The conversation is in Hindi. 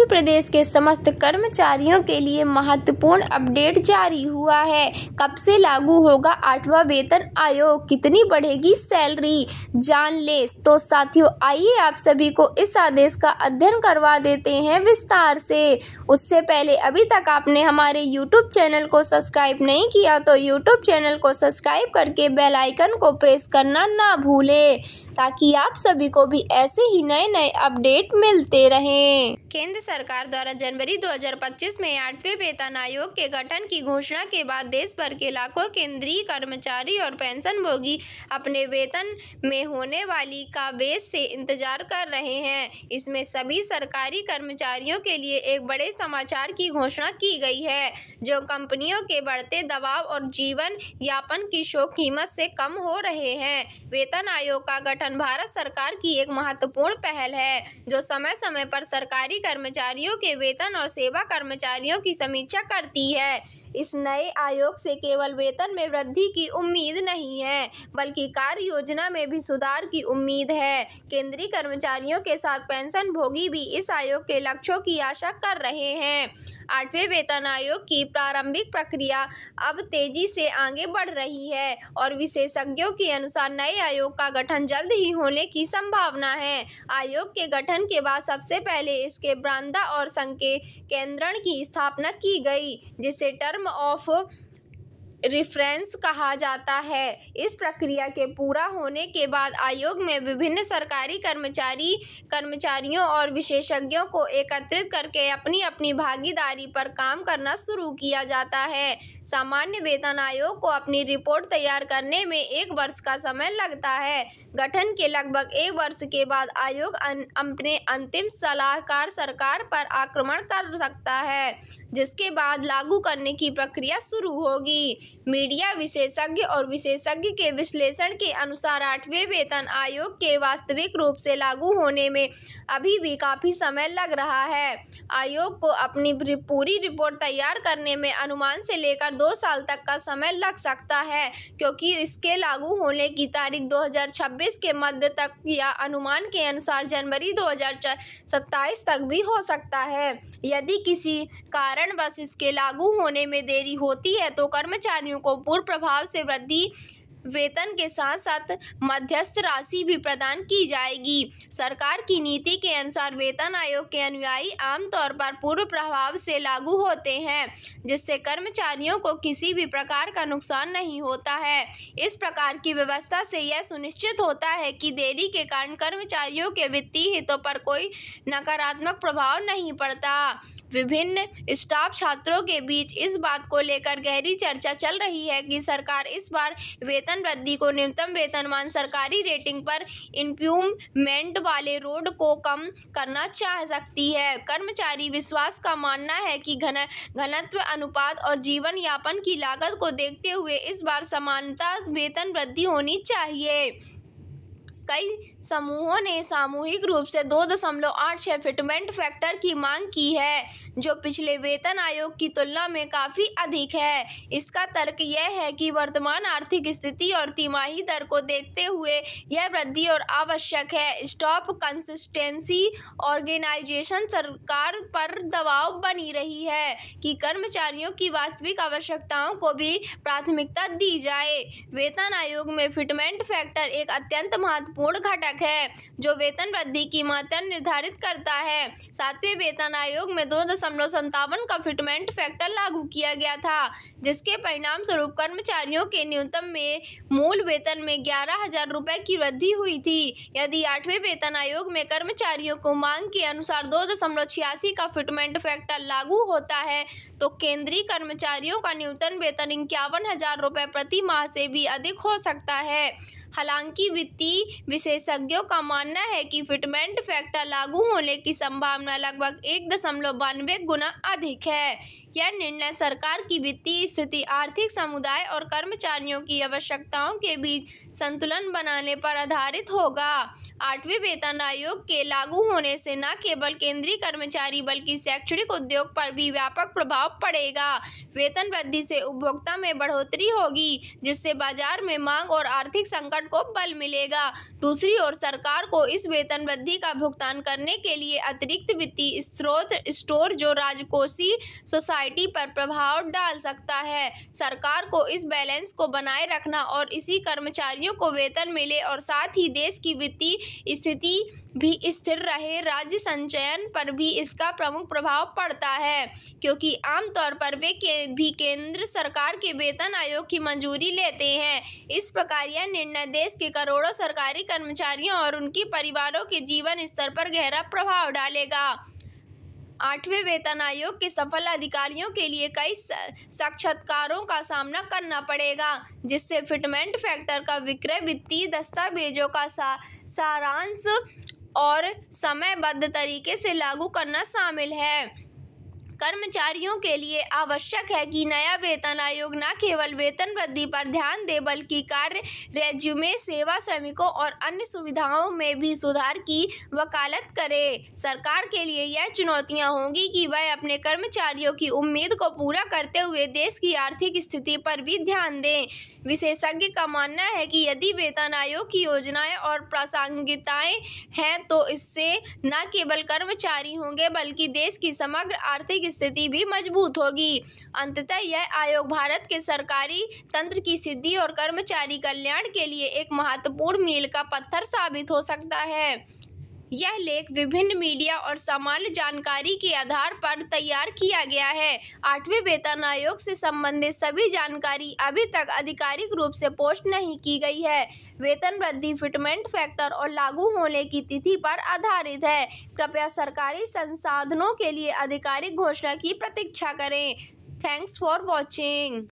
प्रदेश के समस्त कर्मचारियों के लिए महत्वपूर्ण अपडेट जारी हुआ है। कब से लागू होगा 8वां वेतन आयोग, कितनी बढ़ेगी सैलरी, जान ले। तो साथियों, आइए आप सभी को इस आदेश का अध्ययन करवा देते हैं विस्तार से। उससे पहले अभी तक आपने हमारे YouTube चैनल को सब्सक्राइब नहीं किया तो YouTube चैनल को सब्सक्राइब करके बेल आइकन को प्रेस करना ना भूलें, ताकि आप सभी को भी ऐसे ही नए नए अपडेट मिलते रहें। केंद्र सरकार द्वारा जनवरी 2025 में 8वें वेतन आयोग के गठन की घोषणा के बाद देश भर के लाखों केंद्रीय कर्मचारी और पेंशनभोगी अपने वेतन में होने वाली काबेज से इंतजार कर रहे हैं। इसमें सभी सरकारी कर्मचारियों के लिए एक बड़े समाचार की घोषणा की गई है, जो कंपनियों के बढ़ते दबाव और जीवन यापन की शोक कीमत से कम हो रहे हैं। वेतन आयोग का गठन भारत सरकार की एक महत्वपूर्ण पहल है, जो समय समय पर सरकारी कर्मचारियों के वेतन और सेवा कर्मचारियों की समीक्षा करती है। इस नए आयोग से केवल वेतन में वृद्धि की उम्मीद नहीं है, बल्कि कार्य योजना में भी सुधार की उम्मीद है। केंद्रीय कर्मचारियों के साथ पेंशनभोगी भी इस आयोग के लक्ष्यों की आशा कर रहे हैं। 8वें वेतन आयोग की प्रारंभिक प्रक्रिया अब तेजी से आगे बढ़ रही है और विशेषज्ञों के अनुसार नए आयोग का गठन जल्द ही होने की संभावना है। आयोग के गठन के बाद सबसे पहले इसके वृंदा और संकेंद्रण की स्थापना की गई, जिसे टर्म ऑफ रेफरेंस कहा जाता है। इस प्रक्रिया के पूरा होने के बाद आयोग में विभिन्न सरकारी कर्मचारियों और विशेषज्ञों को एकत्रित करके अपनी अपनी भागीदारी पर काम करना शुरू किया जाता है। सामान्य वेतन आयोग को अपनी रिपोर्ट तैयार करने में 1 वर्ष का समय लगता है। गठन के लगभग 1 वर्ष के बाद आयोग अपने अंतिम सलाहकार सरकार पर आक्रमण कर सकता है, जिसके बाद लागू करने की प्रक्रिया शुरू होगी। मीडिया विशेषज्ञ और विशेषज्ञ के विश्लेषण के अनुसार 8वें वेतन आयोग के वास्तविक रूप से लागू होने में अभी भी काफ़ी समय लग रहा है। आयोग को अपनी पूरी रिपोर्ट तैयार करने में अनुमान से लेकर 2 साल तक का समय लग सकता है, क्योंकि इसके लागू होने की तारीख 2026 के मध्य तक या अनुमान के अनुसार जनवरी 2027 तक भी हो सकता है। यदि किसी कारणवश इसके लागू होने में देरी होती है तो कर्मचारियों को पूर्ण प्रभाव से वृद्धि वेतन के साथ साथ मध्यस्थ राशि भी प्रदान की जाएगी। सरकार की नीति के अनुसार वेतन आयोग के अनुयायी आमतौर पर पूर्व प्रभाव से लागू होते हैं, जिससे कर्मचारियों को किसी भी प्रकार का नुकसान नहीं होता है। इस प्रकार की व्यवस्था से यह सुनिश्चित होता है कि देरी के कारण कर्मचारियों के वित्तीय हितों पर कोई नकारात्मक प्रभाव नहीं पड़ता। विभिन्न स्टाफ छात्रों के बीच इस बात को लेकर गहरी चर्चा चल रही है कि सरकार इस बार वेतन वृद्धि को न्यूनतम वेतनमान सरकारी रेटिंग पर इम्प्रूवमेंट वाले रोड को कम करना चाह सकती है। कर्मचारी विश्वास का मानना है कि घनत्व अनुपात और जीवन यापन की लागत को देखते हुए इस बार समानता वेतन वृद्धि होनी चाहिए। कई समूहों ने सामूहिक रूप से 2.86 फिटमेंट फैक्टर की मांग की है, जो पिछले वेतन आयोग की तुलना में काफ़ी अधिक है। इसका तर्क यह है कि वर्तमान आर्थिक स्थिति और तिमाही दर को देखते हुए यह वृद्धि और आवश्यक है। स्टाफ कंसिस्टेंसी ऑर्गेनाइजेशन सरकार पर दबाव बनी रही है कि कर्मचारियों की वास्तविक आवश्यकताओं को भी प्राथमिकता दी जाए। वेतन आयोग में फिटमेंट फैक्टर एक अत्यंत महत्वपूर्ण घटक है, जो वेतन वृद्धि की मात्रा निर्धारित करता है। 7वें वेतन आयोग में 2.57 का फिटमेंट फैक्टर लागू किया गया था, जिसके परिणाम स्वरूप कर्मचारियों के न्यूनतम में मूल वेतन में 11,000 रुपये की वृद्धि हुई थी। यदि 8वें वेतन आयोग में कर्मचारियों को मांग के अनुसार 2.86 का फिटमेंट फैक्टर लागू होता है तो केंद्रीय कर्मचारियों का न्यूनतम वेतन 51,000 रुपये प्रति माह से भी अधिक हो सकता है। हालांकि वित्तीय विशेषज्ञों का मानना है कि फिटमेंट फैक्टर लागू होने की संभावना लगभग 1.92 गुना अधिक है। यह निर्णय सरकार की वित्तीय स्थिति, आर्थिक समुदाय और कर्मचारियों की आवश्यकताओं के बीच संतुलन बनाने पर आधारित होगा। 8वें वेतन आयोग के लागू होने से न केवल केंद्रीय कर्मचारी बल्कि शैक्षणिक उद्योग पर भी व्यापक प्रभाव पड़ेगा। वेतन वृद्धि से उपभोक्ता में बढ़ोतरी होगी, जिससे बाजार में मांग और आर्थिक संकट संगठन को बल मिलेगा। दूसरी ओर सरकार को इस वेतन वृद्धि का भुगतान करने के लिए अतिरिक्त वित्तीय स्रोत स्टोर जो राजकोषीय सोसाइटी पर प्रभाव डाल सकता है। सरकार को इस बैलेंस को बनाए रखना और इसी कर्मचारियों को वेतन मिले और साथ ही देश की वित्तीय स्थिति भी स्थिर रहे, राज्य संचयन पर भी इसका प्रमुख प्रभाव पड़ता है, क्योंकि आमतौर पर वे भी केंद्र सरकार के वेतन आयोग की मंजूरी लेते हैं। इस प्रकार यह निर्णय देश के करोड़ों सरकारी कर्मचारियों और उनके परिवारों के जीवन स्तर पर गहरा प्रभाव डालेगा। 8वें वेतन आयोग के सफल अधिकारियों के लिए कई साक्षात्कारों का सामना करना पड़ेगा, जिससे फिटमेंट फैक्टर का विक्रय, वित्तीय दस्तावेजों का सारांश और समयबद्ध तरीके से लागू करना शामिल है। कर्मचारियों के लिए आवश्यक है कि नया वेतन आयोग न केवल वेतन वृद्धि पर ध्यान दे बल्कि कार्य, रेज्यूमे, सेवा, श्रमिकों और अन्य सुविधाओं में भी सुधार की वकालत करे। सरकार के लिए यह चुनौतियां होंगी कि वह अपने कर्मचारियों की उम्मीद को पूरा करते हुए देश की आर्थिक स्थिति पर भी ध्यान दें। विशेषज्ञ का मानना है कि यदि वेतन आयोग की योजनाएं और प्रासंगिकताएं हैं तो इससे न केवल कर्मचारी होंगे बल्कि देश की समग्र आर्थिक स्थिति भी मजबूत होगी। अंततः यह आयोग भारत के सरकारी तंत्र की सिद्धि और कर्मचारी कल्याण के लिए एक महत्वपूर्ण मील का पत्थर साबित हो सकता है। यह लेख विभिन्न मीडिया और सामान्य जानकारी के आधार पर तैयार किया गया है। 8वें वेतन आयोग से संबंधित सभी जानकारी अभी तक आधिकारिक रूप से पोस्ट नहीं की गई है। वेतन वृद्धि फिटमेंट फैक्टर और लागू होने की तिथि पर आधारित है। कृपया सरकारी संसाधनों के लिए आधिकारिक घोषणा की प्रतीक्षा करें। Thanks for watching.